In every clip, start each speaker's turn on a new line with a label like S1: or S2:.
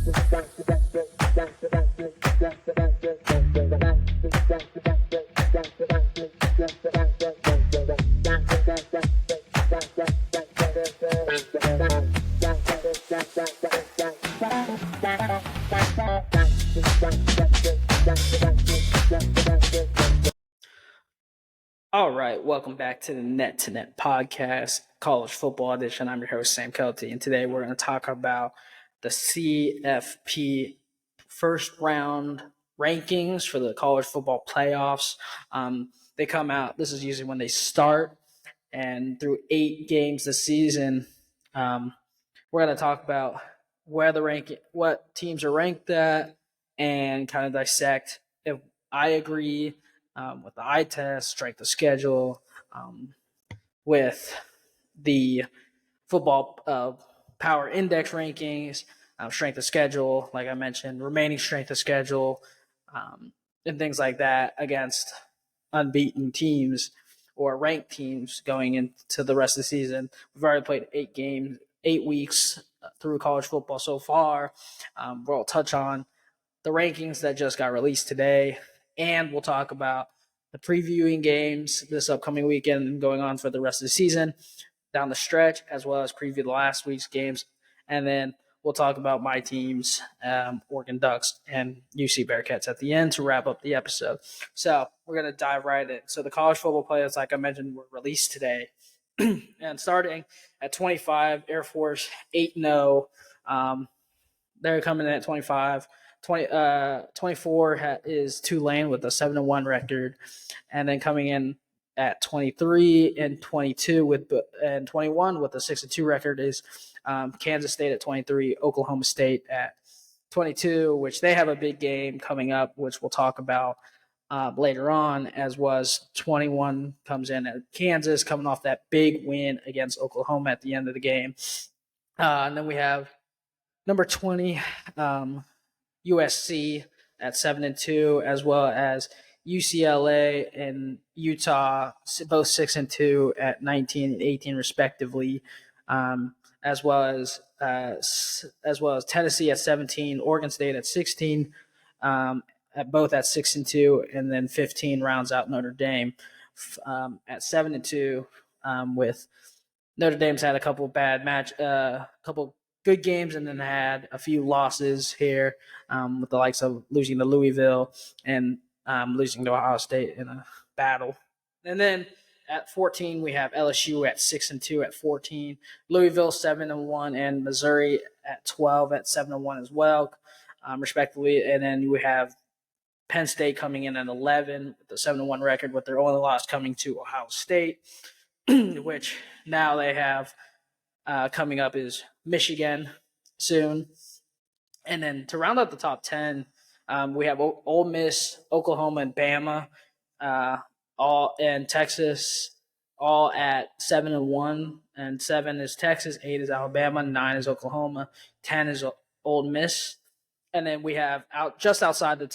S1: All right, welcome back to the Net to Net podcast, college football edition. I'm your host, Sam Kelty, and today we're going to talk about the CFP first round rankings for the college football playoffs. They come out, this is usually when they start, and through 8 games this season, we're going to talk about what teams are ranked at, and kind of dissect if I agree with the eye test, strength of schedule, with the football power index rankings, strength of schedule, like I mentioned, remaining strength of schedule, and things like that against unbeaten teams or ranked teams going into the rest of the season. We've already played 8 games, 8 weeks through college football so far. We'll touch on the rankings that just got released today, and we'll talk about the previewing games this upcoming weekend and going on for the rest of the season down the stretch, as well as preview the last week's games. And then we'll talk about my teams, Oregon Ducks and UC Bearcats at the end to wrap up the episode. So we're going to dive right in. So the college football players, like I mentioned, were released today. And starting at 25, Air Force 8-0. They're coming in at 25. 24 is Tulane with a 7-1 record, and then coming in at 23 and 22 and 21 with a 6-2 record is Kansas State at 23, Oklahoma State at 22, which they have a big game coming up, which we'll talk about later on, as was 21 comes in at Kansas, coming off that big win against Oklahoma at the end of the game. And then we have number 20, USC at 7-2, as well as UCLA and Utah, both 6-2 at 19 and 18 respectively, as well as Tennessee at 17, Oregon State at 16, both at 6-2, and then 15 rounds out Notre Dame at 7-2. With Notre Dame's had a couple couple good games, and then had a few losses here, with the likes of losing to Louisville and losing to Ohio State in a battle. And then at 14, we have LSU at 6-2 at 14, Louisville 7-1, and Missouri at 12 at 7-1 as well, respectively. And then we have Penn State coming in at 11 with a 7-1 record, with their only loss coming to Ohio State, which now they have coming up is Michigan soon. And then to round out the top 10, we have Ole Miss, Oklahoma, and Bama, all and Texas, all at 7-1. And 7 is Texas, 8 is Alabama, 9 is Oklahoma, 10 is Ole Miss. And then we have just outside the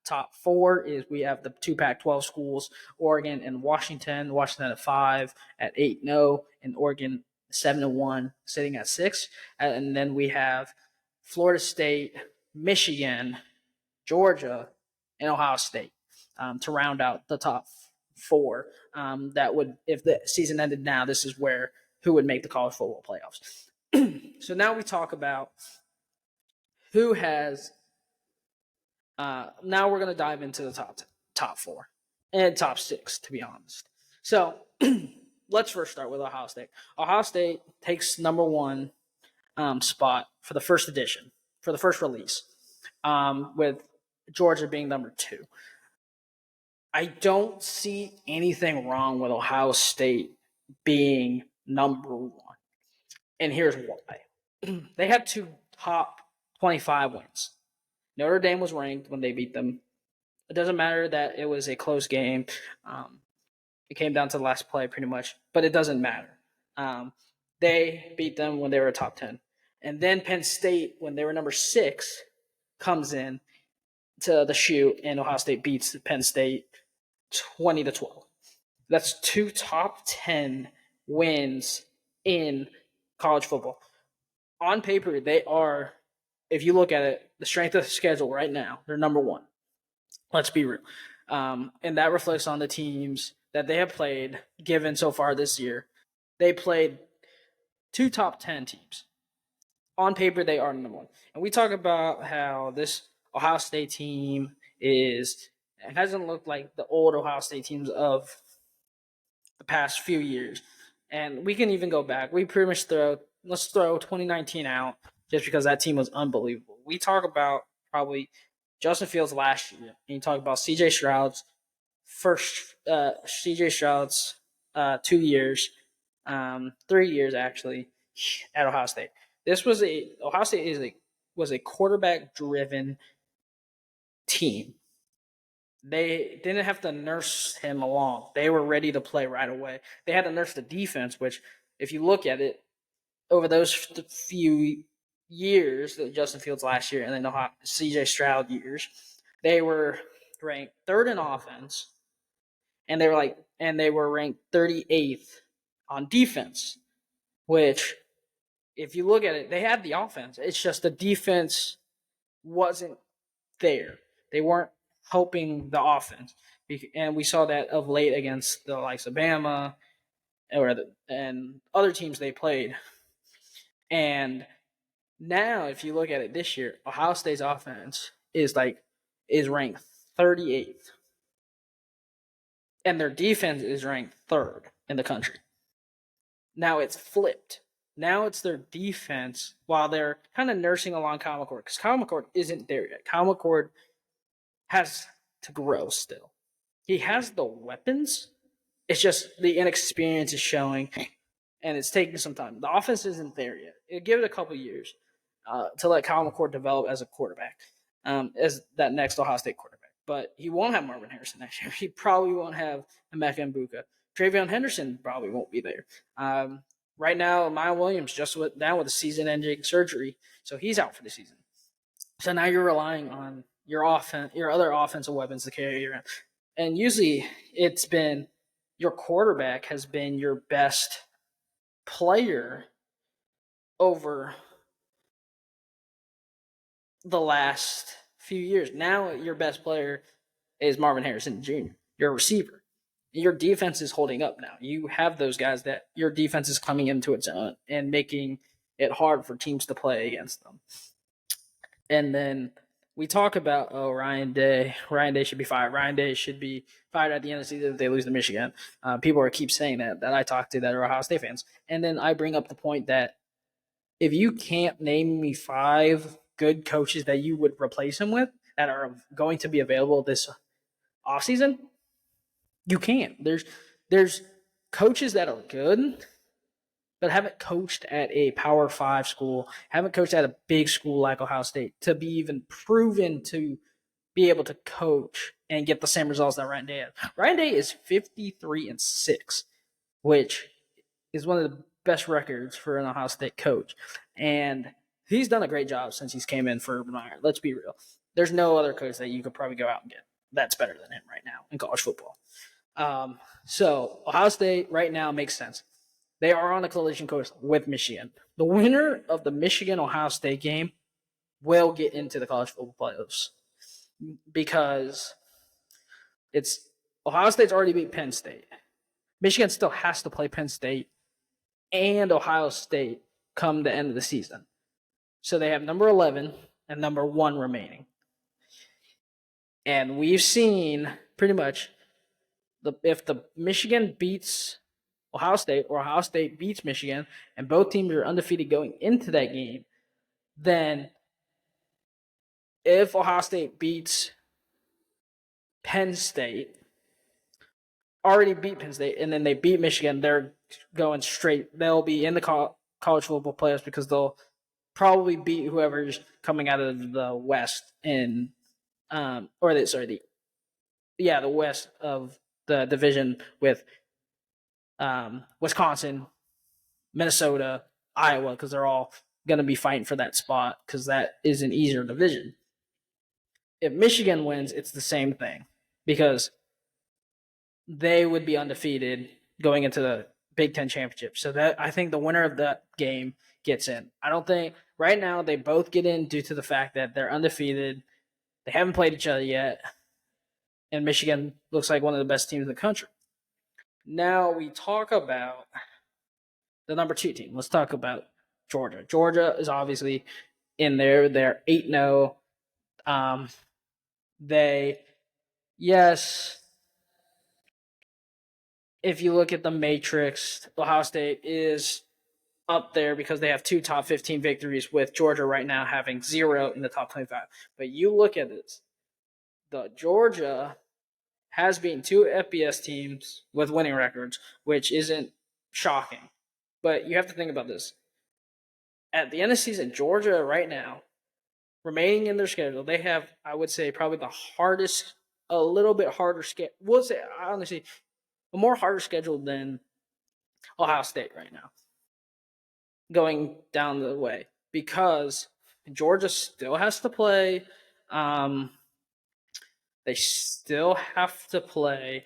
S1: top 4 is we have the 2 Pac-12 schools, Oregon and Washington. Washington at 5 at 8-0, and Oregon 7-1, sitting at 6. And then we have Florida State, Michigan, Georgia, and Ohio State to round out the top 4. That would, if the season ended now, this is who would make the college football playoffs. So now we talk about who has. Now we're going to dive into the top 4 and top 6, to be honest. So let's first start with Ohio State. Ohio State takes number 1 spot for the first edition, for the first release, with Georgia being number 2. I don't see anything wrong with Ohio State being number 1. And here's why. They have 2 top 25 wins. Notre Dame was ranked when they beat them. It doesn't matter that it was a close game. It came down to the last play pretty much, but it doesn't matter. They beat them when they were top 10. And then Penn State, when they were number 6, comes in to the shoot, and Ohio State beats Penn State 20-12. That's 2 top 10 wins in college football. On paper, they are if you look at it, the strength of the schedule right now, they're number one. Let's be real. And that reflects on the teams that they have played, given so far this year. They played two top 10 teams. On paper, they are number one. And we talk about how this Ohio State team it hasn't looked like the old Ohio State teams of the past few years. And we can even go back. We pretty much let's throw 2019 out just because that team was unbelievable. We talk about probably Justin Fields last year, and you talk about CJ Stroud's CJ Stroud's 2 years, 3 years actually at Ohio State. Ohio State was a quarterback driven team. They didn't have to nurse him along. They were ready to play right away. They had to nurse the defense, which, if you look at it, over those few years, Justin Fields last year and then the CJ Stroud years, they were ranked third in offense, and they were ranked 38th on defense, which, if you look at it, they had the offense. It's just the defense wasn't there. They weren't helping the offense. And we saw that of late against the likes of Bama and other teams they played. And now, if you look at it this year, Ohio State's offense is ranked 38th. And their defense is ranked third in the country. Now it's flipped. Now it's their defense while they're kind of nursing along Kyle McCord, because Kyle McCord isn't there yet. Kyle McCord has to grow still. He has the weapons. It's just the inexperience is showing, and it's taking some time. The offense isn't there yet. It'll give it a couple years to let Kyle McCord develop as a quarterback, as that next Ohio State quarterback. But he won't have Marvin Harrison next year. He probably won't have Emeka Egbuka. Travion Henderson probably won't be there. Right now, Miles Williams just went down with a season-ending surgery, so he's out for the season. So now you're relying on your other offensive weapons to carry you around. And usually it's been your quarterback has been your best player over the last few years. Now your best player is Marvin Harrison Jr., your receiver. Your defense is holding up now. You have those guys that your defense is coming into its own and making it hard for teams to play against them. And then we talk about, Ryan Day. Ryan Day should be fired. Ryan Day should be fired at the end of the season if they lose to Michigan. People keep saying that I talk to that are Ohio State fans. And then I bring up the point that if you can't name me 5 good coaches that you would replace him with that are going to be available this offseason, you can't. There's coaches that are good, but haven't coached at a Power 5 school, haven't coached at a big school like Ohio State to be even proven to be able to coach and get the same results that Ryan Day has. Ryan Day is 53-6, which is one of the best records for an Ohio State coach. And he's done a great job since he's came in for Urban Meyer. Let's be real. There's no other coach that you could probably go out and get that's better than him right now in college football. So Ohio State right now makes sense. They are on a collision course with Michigan. The winner of the Michigan-Ohio State game will get into the college football playoffs because Ohio State's already beat Penn State. Michigan still has to play Penn State and Ohio State come the end of the season. So they have number 11 and number 1 remaining. And we've seen pretty much if the Michigan beats Ohio State or Ohio State beats Michigan and both teams are undefeated going into that game, then if Ohio State beats Penn State, already beat Penn State, and then they beat Michigan, they're going straight. They'll be in the college football playoffs because they'll probably beat whoever's coming out of the West the West of the division with Wisconsin, Minnesota, Iowa, because they're all going to be fighting for that spot because that is an easier division. If Michigan wins, it's the same thing because they would be undefeated going into the Big Ten championship. So that I think the winner of that game gets in. I don't think Right now, they both get in due to the fact that they're undefeated. They haven't played each other yet, and Michigan looks like one of the best teams in the country. Now we talk about the number 2 team. Let's talk about Georgia. Georgia is obviously in there. They're 8-0. They, yes, if you look at the matrix, Ohio State is up there because they have 2 top 15 victories, with Georgia right now having 0 in the top 25. But you look at this, the Georgia has beaten 2 FBS teams with winning records, which isn't shocking. But you have to think about this. At the end of the season, Georgia right now, remaining in their schedule, they have, I would say, probably the hardest, a little bit harder schedule. We'll say, honestly, a more harder schedule than Ohio State right now, going down the way, because Georgia still has to play. They still have to play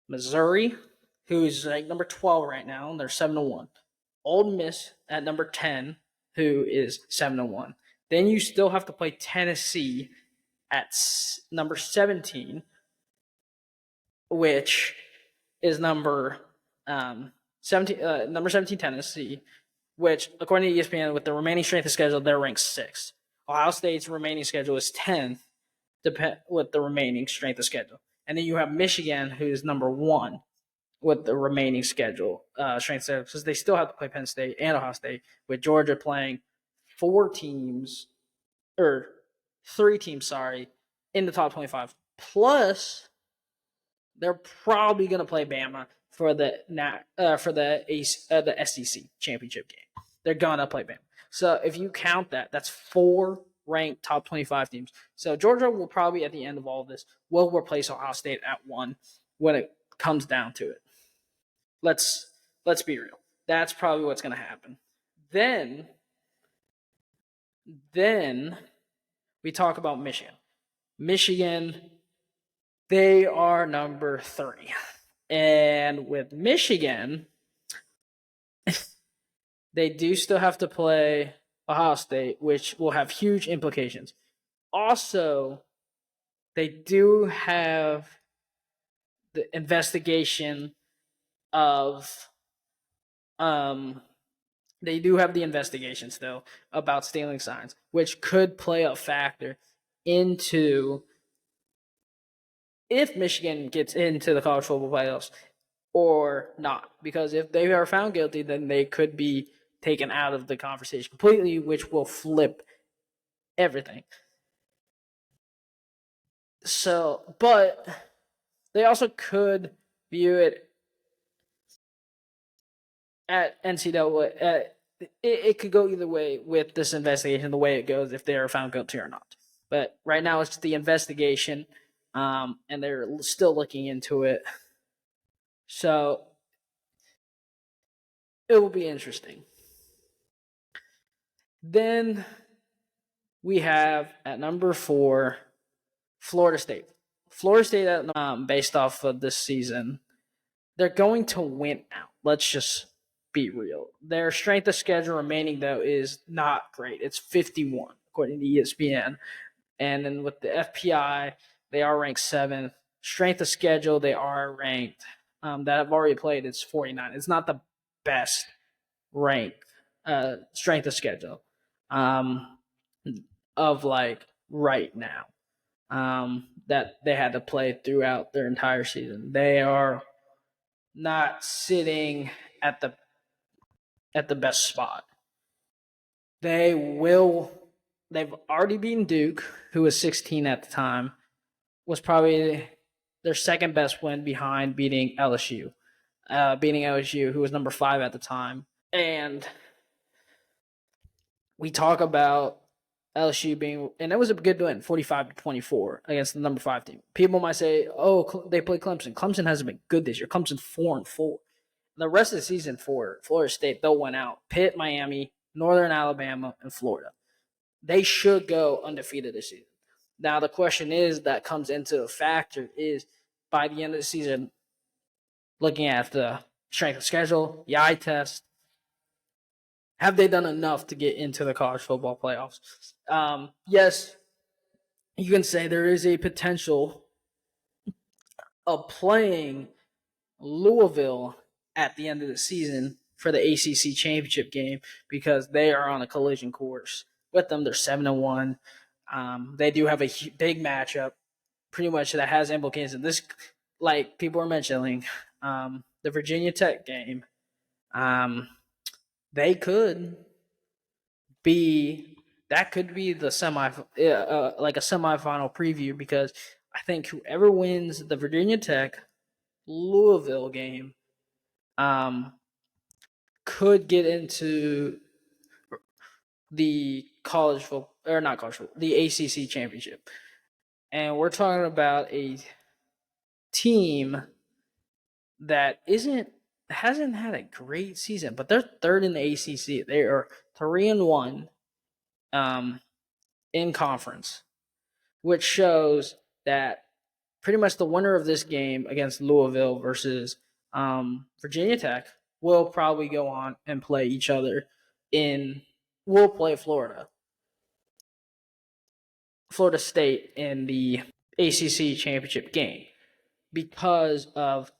S1: Missouri, who's like number 12 right now, and they're 7-1. Ole Miss at number 10, who is 7-1. Then you still have to play Tennessee at number 17, which is number 17 Tennessee, which according to ESPN, with the remaining strength of schedule, they're ranked 6th. Ohio State's remaining schedule is 10th, with the remaining strength of schedule. And then you have Michigan, who's number 1 with the remaining schedule, strength schedule, because they still have to play Penn State and Ohio State, with Georgia playing 3 teams, in the top 25. Plus, they're probably going to play Bama for the SEC championship game. They're going to play Bama. So if you count that, that's 4 ranked top 25 teams. So Georgia will probably, at the end of all of this, will replace Ohio State at 1 when it comes down to it. Let's be real. That's probably what's going to happen. Then we talk about Michigan. Michigan, they are number 3. And with Michigan, they do still have to play Ohio State, which will have huge implications. Also, they do have the investigation of they do have the investigation still about stealing signs, which could play a factor into if Michigan gets into the college football playoffs or not. Because if they are found guilty, then they could be taken out of the conversation completely, which will flip everything. So, but they also could view it at NCAA. It could go either way with this investigation, the way it goes, if they are found guilty or not. But right now, it's the investigation, and they're still looking into it. So it will be interesting. Then we have at number 4, Florida State. Florida State, based off of this season, they're going to win out. Let's just be real. Their strength of schedule remaining, though, is not great. It's 51, according to ESPN. And then with the FPI, they are ranked 7th. Strength of schedule, they are ranked, that have already played, it's 49. It's not the best ranked strength of schedule of like right now that they had to play throughout their entire season. They are not sitting at the best spot. They've already beaten Duke, who was 16 at the time, was probably their second best win behind beating LSU, who was number 5 at the time. And we talk about LSU being, and that was a good win, 45-24 against the number 5 team. People might say, "Oh, they play Clemson." Clemson hasn't been good this year. Clemson's 4-4. The rest of the season for Florida State, they'll win out. Pitt, Miami, Northern Alabama, and Florida. They should go undefeated this season. Now, the question is that comes into a factor is by the end of the season, looking at the strength of schedule, the eye test, have they done enough to get into the college football playoffs? Yes, you can say there is a potential of playing Louisville at the end of the season for the ACC championship game because they are on a collision course with them. They're 7-1. They do have a big matchup, pretty much that has implications. This, like people are mentioning, the Virginia Tech game. They could be that could be the like a semifinal preview because I think whoever wins the Virginia Tech Louisville game um, could get into the college football or not college football, the ACC championship, and we're talking about a team that isn't hasn't had a great season, but they're third in the ACC. They are 3-1 um, in conference, which shows that pretty much the winner of this game against Louisville versus Virginia Tech will probably go on and play each other in. Will play Florida State in the ACC championship game because of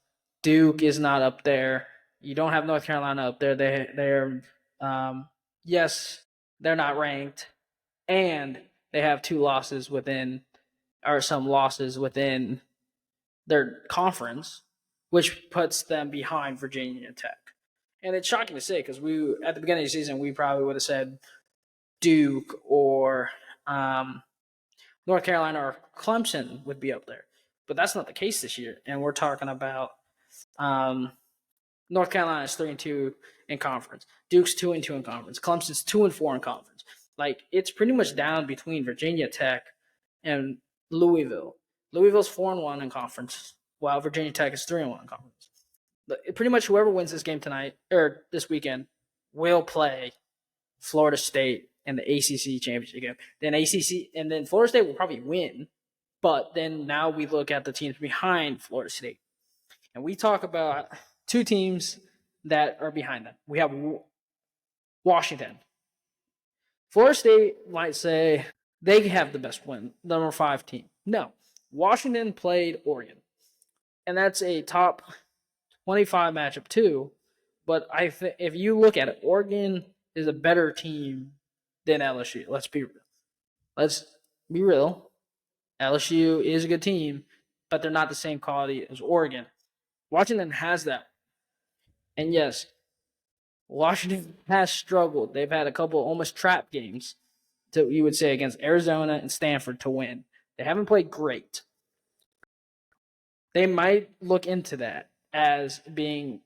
S1: Duke is not up there. You don't have North Carolina up there. They're yes, they're not ranked, and they have two losses within or some losses within their conference, which puts them behind Virginia Tech. And it's shocking to say because we at the beginning of the season we probably would have said Duke or North Carolina or Clemson would be up there, but that's not the case this year. And we're talking about um, North Carolina is 3-2 in conference. Duke's 2-2 in conference. Clemson's 2-4 in conference. Like it's pretty much down between Virginia Tech and Louisville. Louisville's 4-1 in conference, while Virginia Tech is 3-1 in conference. But pretty much whoever wins this game tonight or this weekend will play Florida State in the ACC championship game. Then ACC and then Florida State will probably win. But then now we look at the teams behind Florida State, and we talk about two teams that are behind them. We have Washington. Florida State might say they have the best win, number 5 team. No, Washington played Oregon, and that's a top 25 matchup too. But if you look at it, Oregon is a better team than LSU. Let's be real. LSU is a good team, but they're not the same quality as Oregon. Washington has that, and yes, Washington has struggled. They've had a couple almost trap games, you would say, against Arizona and Stanford to win. They haven't played great. They might look into that as being,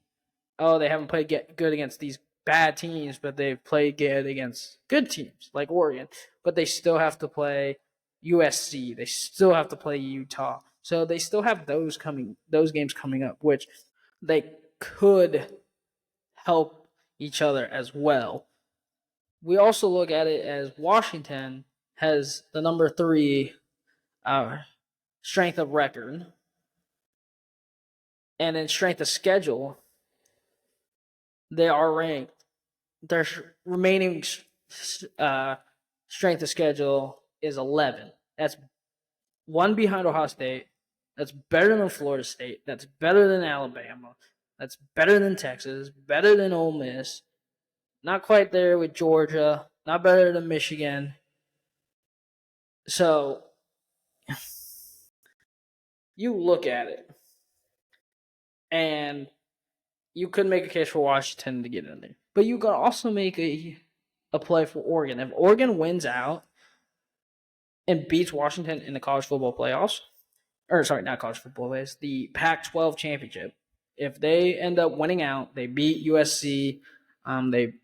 S1: oh, they haven't played good against these bad teams, but they've played good against good teams like Oregon. But they still have to play USC. They still have to play Utah. So they still have those games coming up, which they could help each other as well. We also look at it as Washington has the number 3 strength of record, and in strength of schedule, they are ranked. Their remaining strength of schedule is 11. That's one behind Ohio State. That's better than Florida State. That's better than Alabama. That's better than Texas. Better than Ole Miss. Not quite there with Georgia. Not better than Michigan. So you look at it, and you could make a case for Washington to get in there. But you could also make a play for Oregon. If Oregon wins out and beats Washington in the college football playoffs, or sorry, not college football playoffs, the Pac-12 championship, if they end up winning out, they beat USC, they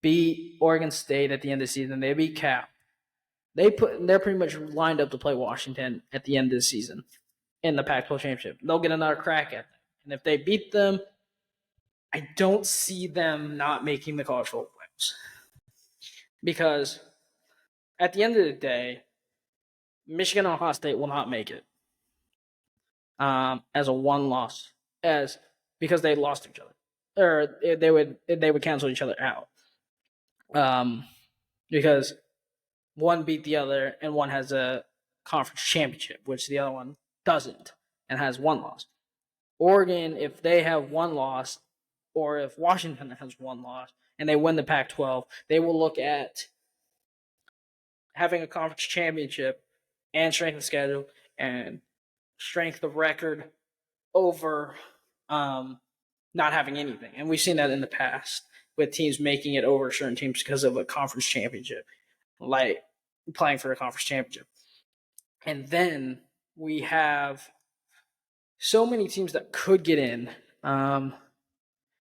S1: beat Oregon State at the end of the season, they beat Cal. They're pretty much lined up to play Washington at the end of the season in the Pac-12 championship. They'll get another crack at them. And if they beat them, I don't see them not making the college football playoffs. Because at the end of the day, Michigan and Ohio State will not make it as a one loss, because they lost each other, or they would cancel each other out. because one beat the other and one has a conference championship, which the other one doesn't and has one loss. Oregon, if they have one loss, or if Washington has one loss and they win the Pac 12, they will look at having a conference championship and strength of schedule and strength of record over not having anything. And we've seen that in the past with teams making it over certain teams because of a conference championship, like playing for a conference championship. And then we have so many teams that could get in.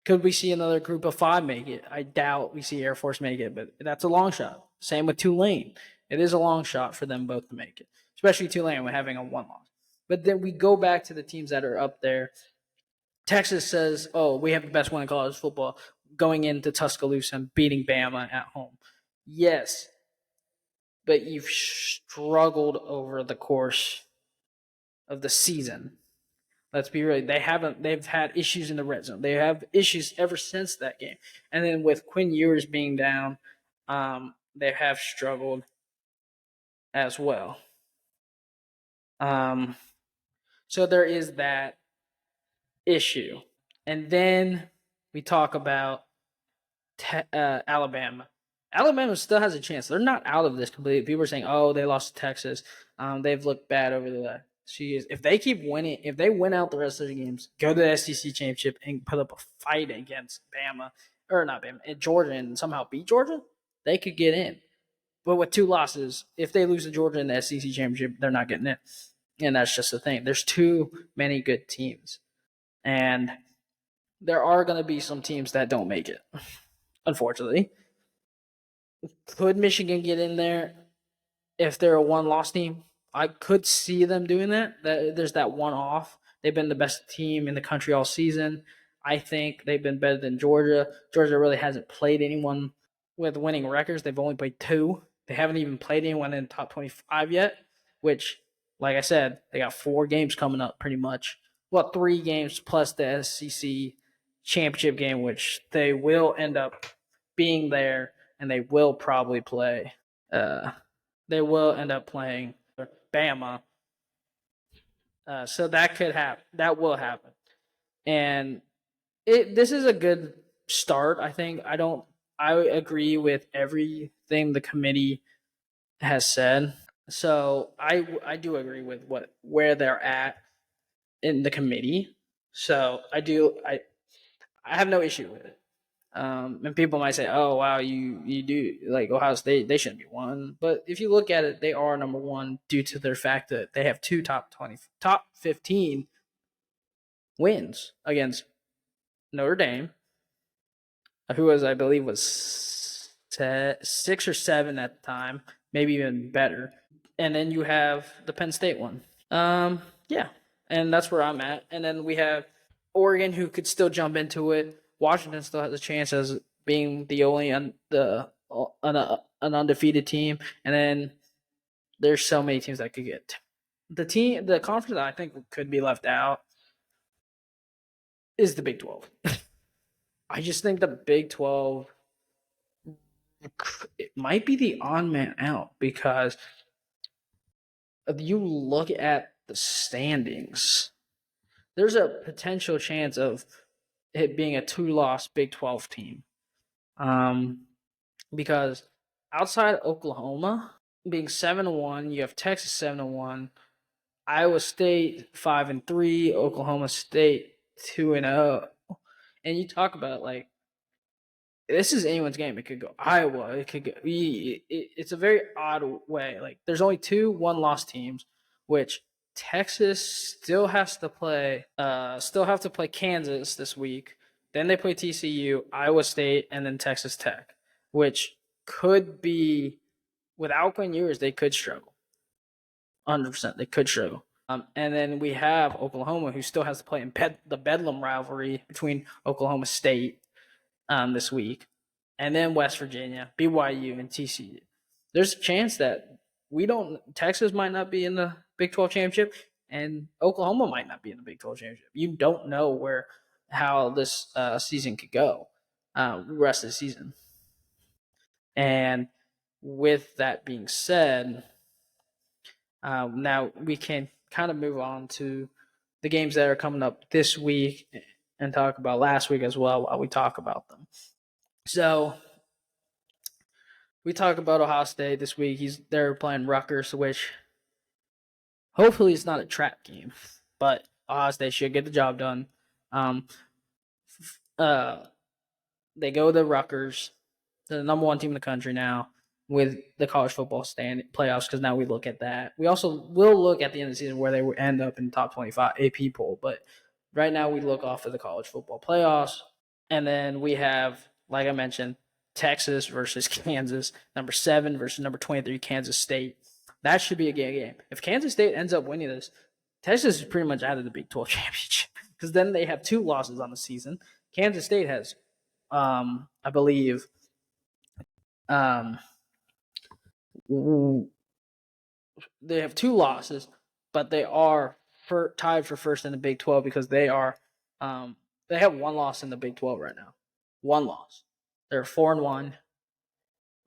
S1: Could we see another group of five make it? I doubt we see Air Force make it, but that's a long shot. Same with Tulane. It is a long shot for them both to make it, especially Tulane with having a one loss. But then we go back to the teams that are up there. Texas says, oh, we have the best one in college football going into Tuscaloosa and beating Bama at home. Yes, but you've struggled over the course of the season. Let's be real. They've had issues in the red zone. They have issues ever since that game. And then with Quinn Ewers being down, they have struggled as well. So there is that issue. And then we talk about Alabama. Alabama still has a chance. They're not out of this completely. People are saying, "Oh, they lost to Texas. They've looked bad over the years." If they keep winning, if they win out the rest of the games, go to the SEC championship and put up a fight against Bama or not Bama and Georgia, and somehow beat Georgia, they could get in. But with two losses, if they lose to Georgia in the SEC championship, they're not getting in, and that's just the thing. There's too many good teams, and there are going to be some teams that don't make it. Unfortunately, could Michigan get in there if they're a one-loss team? I could see them doing that. There's that one off. They've been the best team in the country all season. I think they've been better than Georgia. Georgia really hasn't played anyone with winning records. They've only played two. They haven't even played anyone in the top 25 yet, which, like I said, they got 4 games coming up pretty much. Well, 3 games plus the SEC championship game, which they will end up being there, and they will probably play. They will end up playing Bama. So that could happen. That will happen. And this is a good start, I think. I agree with everything the committee has said. So I do agree with where they're at in the committee. So I have no issue with it. And people might say, "Oh, wow, you do like Ohio State? They shouldn't be one." But if you look at it, they are number one due to their fact that they have 2 top 15 wins against Notre Dame, who was I believe was 6 or 7 at the time, maybe even better. And then you have the Penn State one. Yeah, and that's where I'm at. And then we have Oregon, who could still jump into it. Washington still has a chance as being the only an undefeated team. And then there's so many teams that could get the conference that I think could be left out is the Big 12. I just think the Big 12 it might be the odd man out because if you look at the standings, there's a potential chance of it being a 2-loss Big 12 team. Because outside Oklahoma being 7-1, you have Texas 7-1, Iowa State 5-3, Oklahoma State 2-0, and you talk about like this is anyone's game. It could go Iowa. It could go. It's a very odd way. Like there's only 2 one-loss teams, which Texas still has to play. Still have to play Kansas this week. Then they play TCU, Iowa State, and then Texas Tech, which could be without Quinn Ewers, they could struggle. 100%, they could struggle. And then we have Oklahoma, who still has to play in the Bedlam rivalry between Oklahoma State this week, and then West Virginia, BYU, and TCU. There's a chance that Texas might not be in the Big 12 championship, and Oklahoma might not be in the Big 12 championship. You don't know how this season could go, rest of the season. And with that being said, now we can kind of move on to the games that are coming up this week and talk about last week as well while we talk about them. So we talk about Ohio State this week. They're playing Rutgers, which hopefully it's not a trap game, but Ohio State should get the job done. Um, uh, they go to Rutgers, the number one team in the country now, with the college football playoffs, because now we look at that. We also will look at the end of the season where they will end up in the top 25 AP poll, but right now we look off of the college football playoffs. And then we have, like I mentioned, Texas versus Kansas, number 7 versus number 23, Kansas State. That should be a game. If Kansas State ends up winning this, Texas is pretty much out of the Big 12 championship, because then they have 2 losses on the season. Kansas State has, I believe, they have 2 losses, but they are tied for first in the Big 12 because they have 1 loss in the Big 12 right now. 1 loss. They're 4-1.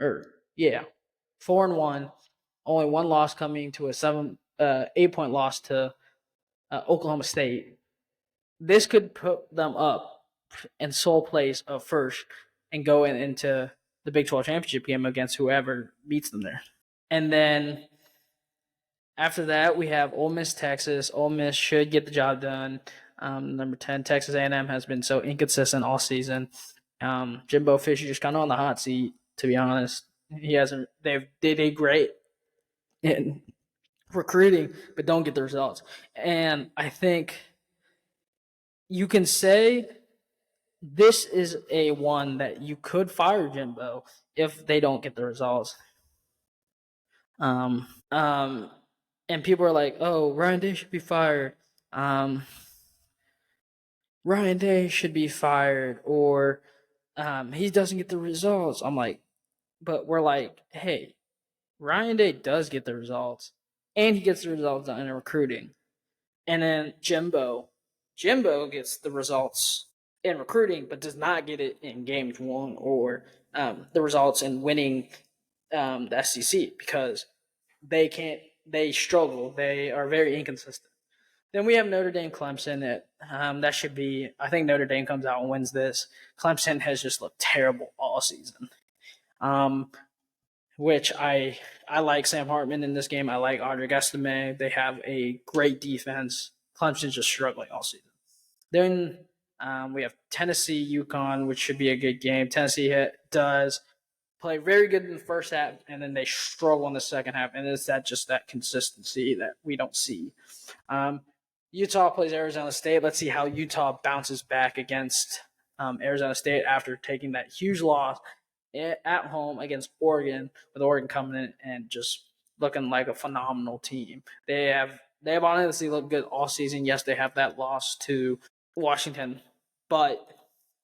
S1: 4-1. Only 1 loss coming to a 8-point loss to Oklahoma State. This could put them up in sole place of first and go into the Big 12 championship game against whoever beats them there. And then after that, we have Ole Miss, Texas. Ole Miss should get the job done. Number 10, Texas A&M has been so inconsistent all season. Jimbo Fisher just kind of on the hot seat, to be honest. He hasn't. They did great in recruiting, but don't get the results. And I think you can say this is a one that you could fire Jimbo if they don't get the results. And people are like, "Oh, Ryan Day should be fired." Ryan Day should be fired, or he doesn't get the results. I'm like, but we're like, hey, Ryan Day does get the results, and he gets the results in recruiting. And then Jimbo gets the results in recruiting, but does not get it in games won or the results in winning the SEC because they struggle. They are very inconsistent. Then we have Notre Dame, Clemson. That should be. I think Notre Dame comes out and wins this. Clemson has just looked terrible all season. Which I like Sam Hartman in this game. I like Audrey Estime. They have a great defense. Clemson's just struggling all season. Then we have Tennessee, UConn, which should be a good game. Tennessee does play very good in the first half, and then they struggle in the second half, and it's that consistency that we don't see. Utah plays Arizona State. Let's see how Utah bounces back against Arizona State after taking that huge loss at home against Oregon, with Oregon coming in and just looking like a phenomenal team. They have honestly looked good all season. Yes, they have that loss to Washington, but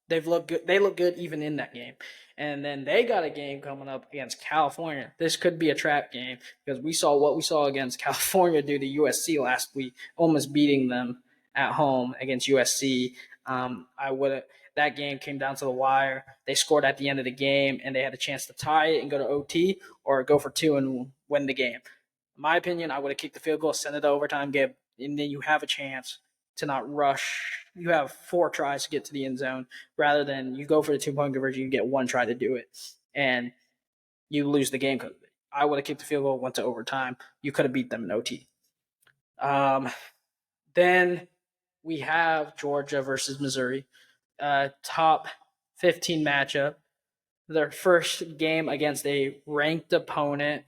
S1: they've looked good. They look good even in that game. And then they got a game coming up against California. This could be a trap game because we saw what we saw against California do to USC last week, almost beating them at home against USC. That game came down to the wire. They scored at the end of the game, and they had a chance to tie it and go to OT or go for 2 and win the game. In my opinion, I would have kicked the field goal, sent it to overtime, and then you have a chance to not rush. You have 4 tries to get to the end zone rather than you go for the 2-point conversion, you get 1 try to do it, and you lose the game because of it. I would have kicked the field goal, went to overtime. You could have beat them in OT. Then we have Georgia versus Missouri, top 15 matchup. Their first game against a ranked opponent,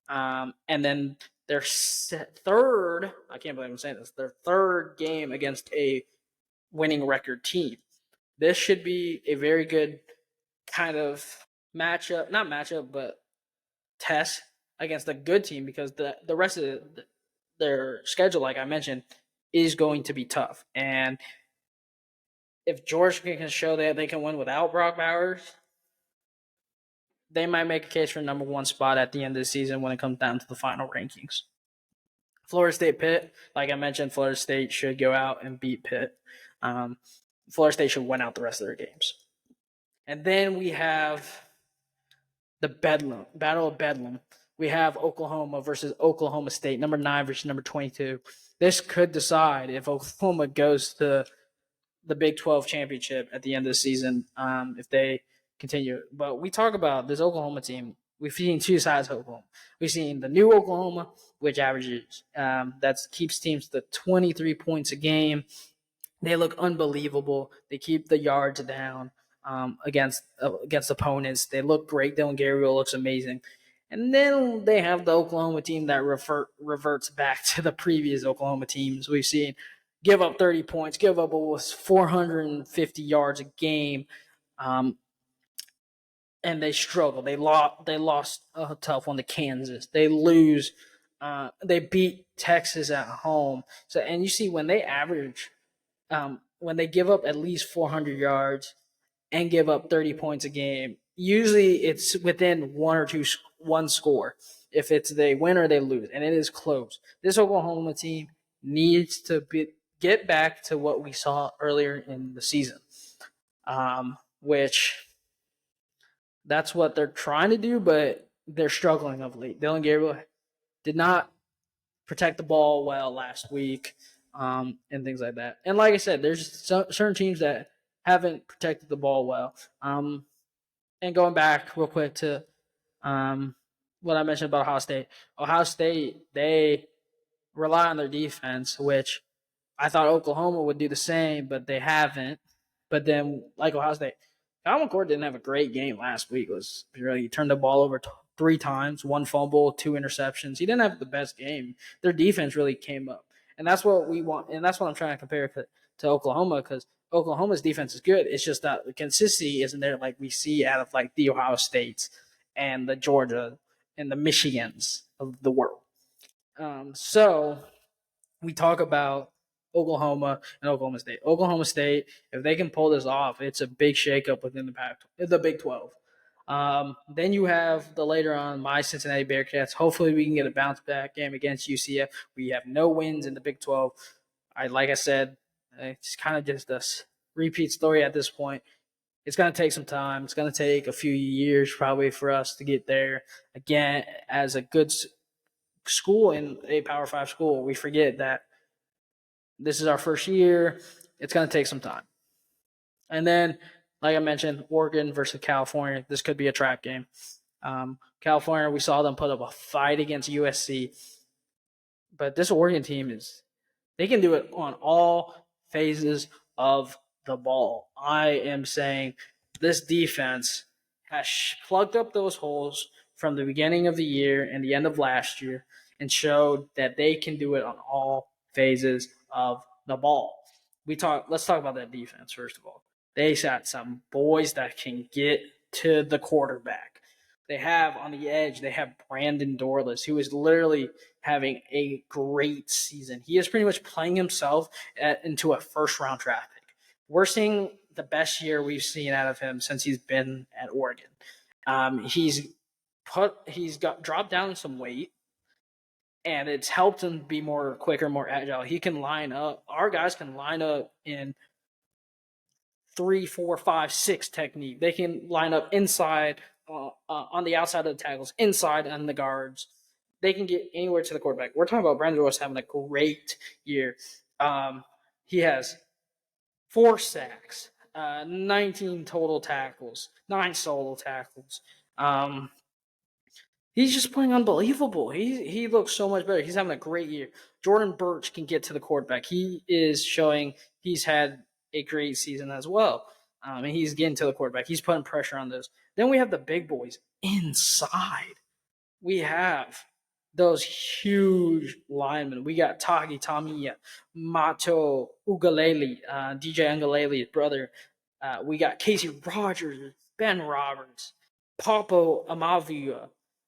S1: and then their third, I can't believe I'm saying this, their third game against a winning record team. This should be a very good kind of but test against a good team because the rest of their schedule, like I mentioned, is going to be tough. And if Georgia can show that they can win without Brock Bowers, they might make a case for number 1 spot at the end of the season when it comes down to the final rankings. Florida State, Pitt, like I mentioned, Florida State should go out and beat Pitt. Florida State should win out the rest of their games. And then we have the Bedlam Battle of Bedlam. We have Oklahoma versus Oklahoma State, number 9 versus number 22. This could decide if Oklahoma goes to the Big 12 championship at the end of the season, if they continue. But we talk about this Oklahoma team. We've seen two sides of Oklahoma. We've seen the new Oklahoma, which averages that keeps teams to 23 points a game. They look unbelievable. They keep the yards down against opponents. They look great. Dylan Gabriel looks amazing. And then they have the Oklahoma team that reverts back to the previous Oklahoma teams we've seen give up 30 points, give up almost 450 yards a game, and they struggle. They lost a tough one to Kansas. They lose. They beat Texas at home. So, and you see when they average, when they give up at least 400 yards and give up 30 points a game, usually it's within one score. If it's they win or they lose, and it is close. This Oklahoma team needs to get back to what we saw earlier in the season, which that's what they're trying to do, but they're struggling of late. Dylan Gabriel did not protect the ball well last week, and things like that. And like I said, there's certain teams that haven't protected the ball well. And going back real quick to what I mentioned about Ohio State. Ohio State, they rely on their defense, which I thought Oklahoma would do the same, but they haven't. But then, like Ohio State, Kyle McCord didn't have a great game last week. He turned the ball over 3 times, 1 fumble, 2 interceptions. He didn't have the best game. Their defense really came up, and that's what we want. And that's what I'm trying to compare to Oklahoma, because Oklahoma's defense is good. It's just that the consistency isn't there like we see out of like the Ohio States and the Georgia and the Michigans of the world. So we talk about Oklahoma and Oklahoma State. Oklahoma State, if they can pull this off, it's a big shakeup within the Big 12. Then you have the later on my Cincinnati Bearcats. Hopefully, we can get a bounce back game against UCF. We have no wins in the Big 12. Like I said, it's kind of just a repeat story at this point. It's going to take some time. It's going to take a few years probably for us to get there again as a good school in a Power 5 school. We forget that this is our first year. It's going to take some time. And then, like I mentioned, Oregon versus California. This could be a trap game. California, we saw them put up a fight against USC. But this Oregon team they can do it on all phases of the ball. I am saying this defense has plugged up those holes from the beginning of the year and the end of last year and showed that they can do it on all phases of the ball. Let's talk about that defense first of all. They got some boys that can get to the quarterback. They have on the edge, they have Brandon Dorless, who is literally having a great season. He is pretty much playing himself into a first-round draft pick. We're seeing the best year we've seen out of him since he's been at Oregon. He's got dropped down some weight, and it's helped him be more quicker, more agile. He can line up. Our guys can line up in 3, 4, 5, 6 technique. They can line up inside, on the outside of the tackles, inside on the guards. They can get anywhere to the quarterback. We're talking about Brandon Ross having a great year. He has 4 sacks, 19 total tackles, 9 solo tackles. He's just playing unbelievable. He looks so much better. He's having a great year. Jordan Birch can get to the quarterback. He is showing he's had a great season as well. And he's getting to the quarterback. He's putting pressure on those. Then we have the big boys inside. We have those huge linemen. We got Tagi Tamiya, Mato Ugalele, DJ Ungalele's brother. We got Casey Rogers, Ben Roberts, Papo Amavia.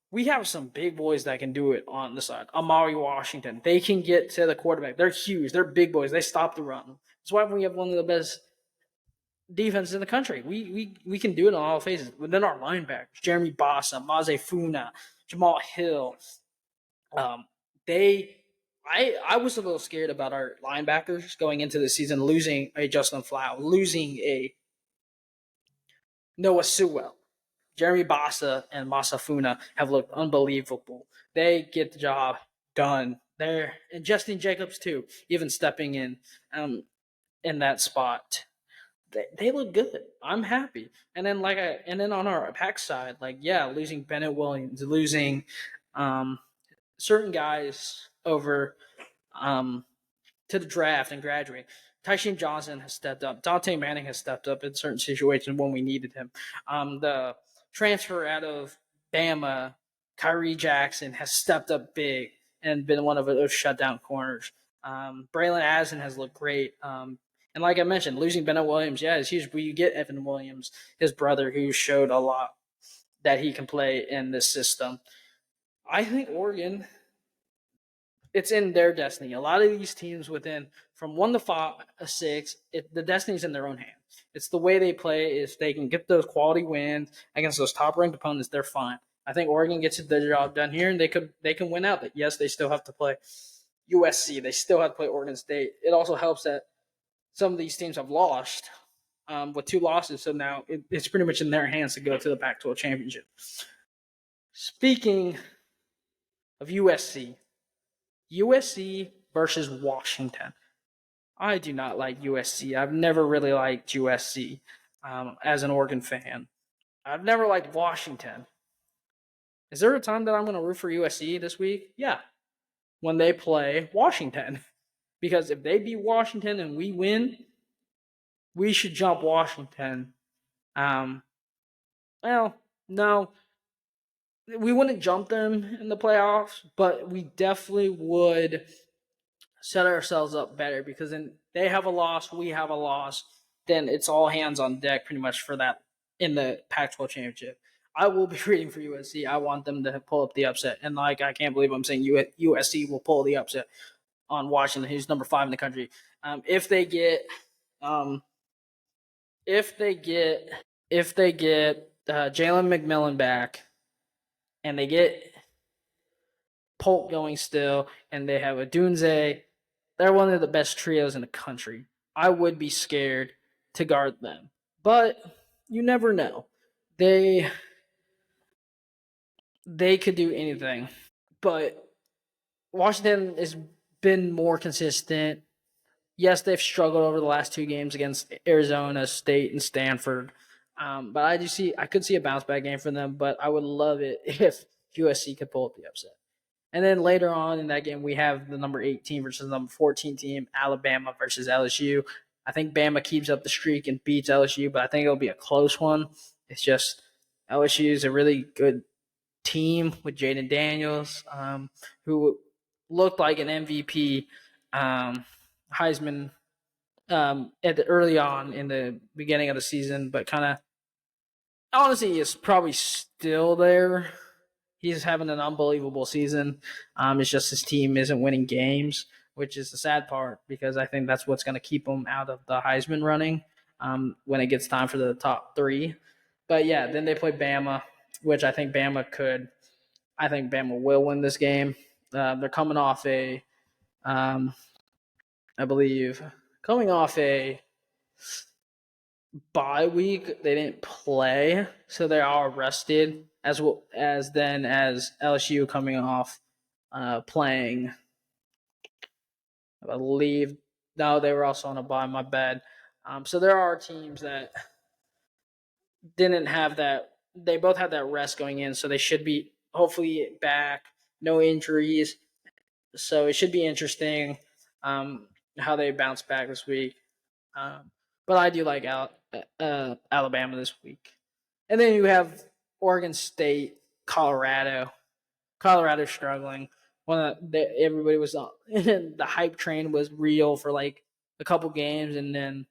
S1: We have some big boys that can do it on the side. Amari Washington. They can get to the quarterback. They're huge. They're big boys. They stop the run. That's why we have one of the best defenses in the country. We can do it on all phases. But then our linebackers, Jeremy Bossa, Maze Funa, Jamal Hill, I was a little scared about our linebackers going into the season, losing a Justin Flau, losing a Noah Sewell. Jeremy Bassa and Masafuna have looked unbelievable. They get the job done. And Justin Jacobs too, even stepping in that spot. They look good. I'm happy. And then on our pack side, losing Bennett Williams, losing um, certain guys over um, to the draft and graduate. Tysheem Johnson has stepped up. Dante Manning has stepped up in certain situations when we needed him. The transfer out of Bama, Kyrie Jackson, has stepped up big and been one of those shutdown corners. Braylon Addison has looked great. And like I mentioned, losing Bennett Williams, it's huge. But you get Evan Williams, his brother, who showed a lot that he can play in this system. I think Oregon, it's in their destiny. A lot of these teams within from 1 to 6, the destiny's in their own hands. It's the way they play. If they can get those quality wins against those top ranked opponents, they're fine. I think Oregon gets the job done here, and they can win out. But yes, they still have to play USC. They still have to play Oregon State. It also helps that some of these teams have lost with 2 losses, so now it's pretty much in their hands to go to the Pac-12 championship. Speaking of USC versus Washington. I do not like USC. I've never really liked USC as an Oregon fan. I've never liked Washington. Is there a time that I'm going to root for USC this week? Yeah, when they play Washington. Because if they beat Washington and we win, we should jump Washington. Well, no, we wouldn't jump them in the playoffs, but we definitely would set ourselves up better because then they have a loss, we have a loss, then it's all hands on deck pretty much for that in the Pac-12 championship. I will be rooting for USC. I want them to pull up the upset, and I can't believe I'm saying USC will pull the upset on Washington, who's number 5 in the country. If they get Jalen McMillan back, and they get Polk going still, and they have a Dunze, they're one of the best trios in the country. I would be scared to guard them, but you never know. They could do anything, but Washington has been more consistent. Yes, they've struggled over the last 2 games against Arizona State and Stanford, but I could see a bounce back game for them. But I would love it if USC could pull up the upset. And then later on in that game, we have the number 18 versus the number 14 team, Alabama versus LSU. I think Bama keeps up the streak and beats LSU, but I think it'll be a close one. It's just LSU is a really good team with Jaden Daniels, who looked like an MVP, Heisman early on in the beginning of the season, but kind of honestly is probably still there. He's having an unbelievable season. It's just his team isn't winning games, which is the sad part because I think that's what's going to keep him out of the Heisman running when it gets time for the top 3. But yeah, then they play Bama, which I think Bama could. I think Bama will win this game. They're coming off I believe, coming off a bye week. They didn't play, so they are rested as well as LSU coming off playing. I believe no, they were also on a bye. My bad. So there are teams that didn't have that. They both had that rest going in, so they should be hopefully back. No injuries, so it should be interesting how they bounce back this week. But I do like Alabama this week. And then you have Oregon State, Colorado. Colorado's struggling. Everybody was on the hype train was real for like a couple games, and then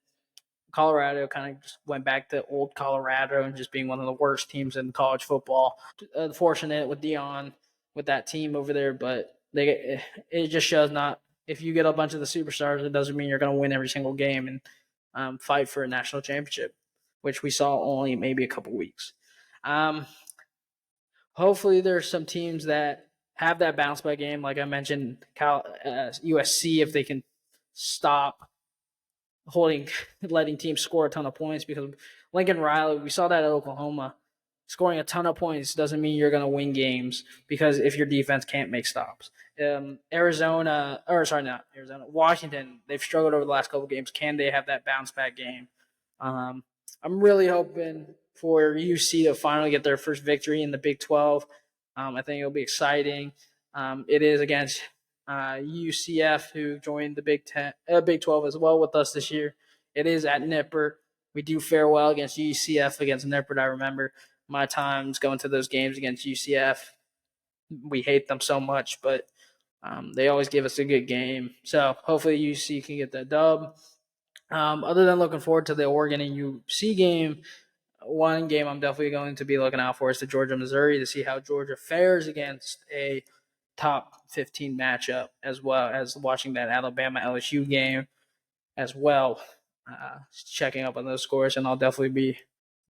S1: Colorado kind of just went back to old Colorado and just being one of the worst teams in college football. Fortunate with Dion with that team over there, but it just shows not if you get a bunch of the superstars, it doesn't mean you're going to win every single game and fight for a national championship, which we saw only maybe a couple weeks. Hopefully, there's some teams that have that bounce back game, like I mentioned, USC, if they can stop letting teams score a ton of points, because Lincoln Riley, we saw that at Oklahoma. scoring a ton of points doesn't mean you're going to win games, because if your defense can't make stops. Washington, they've struggled over the last couple games. Can they have that bounce back game? I'm really hoping for UC to finally get their first victory in the Big 12. I think it'll be exciting. It is against UCF, who joined the Big 12 as well with us this year. It is at Nippert. We do fare well against UCF against Nippert. I remember my times going to those games against UCF. We hate them so much, but they always give us a good game. So hopefully UC can get that dub. Other than looking forward to the Oregon and UC game, one game I'm definitely going to be looking out for is the Georgia-Missouri, to see how Georgia fares against a top 15 matchup, as well as watching that Alabama-LSU game as well, checking up on those scores. And I'll definitely be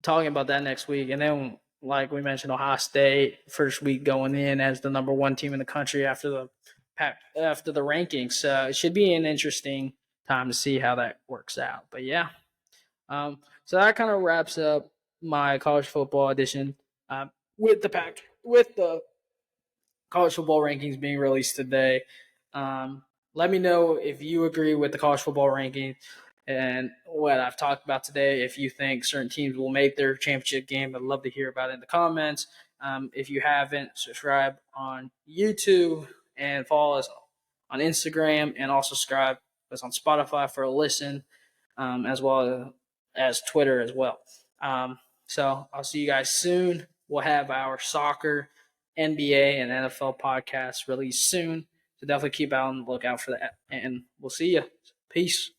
S1: talking about that next week. And then, like we mentioned, Ohio State, first week going in as the number one team in the country after the rankings. So it should be an interesting time to see how that works out. But yeah, so that kind of wraps up my college football edition, with the college football rankings being released today. Let me know if you agree with the college football rankings and what I've talked about today. If you think certain teams will make their championship game, I'd love to hear about it in the comments. If you haven't, subscribe on YouTube and follow us on Instagram, and also subscribe us on Spotify for a listen, as well as Twitter as well. So I'll see you guys soon. We'll have our soccer, NBA, and NFL podcasts released soon. So definitely keep out on the lookout for that. And we'll see you. Peace.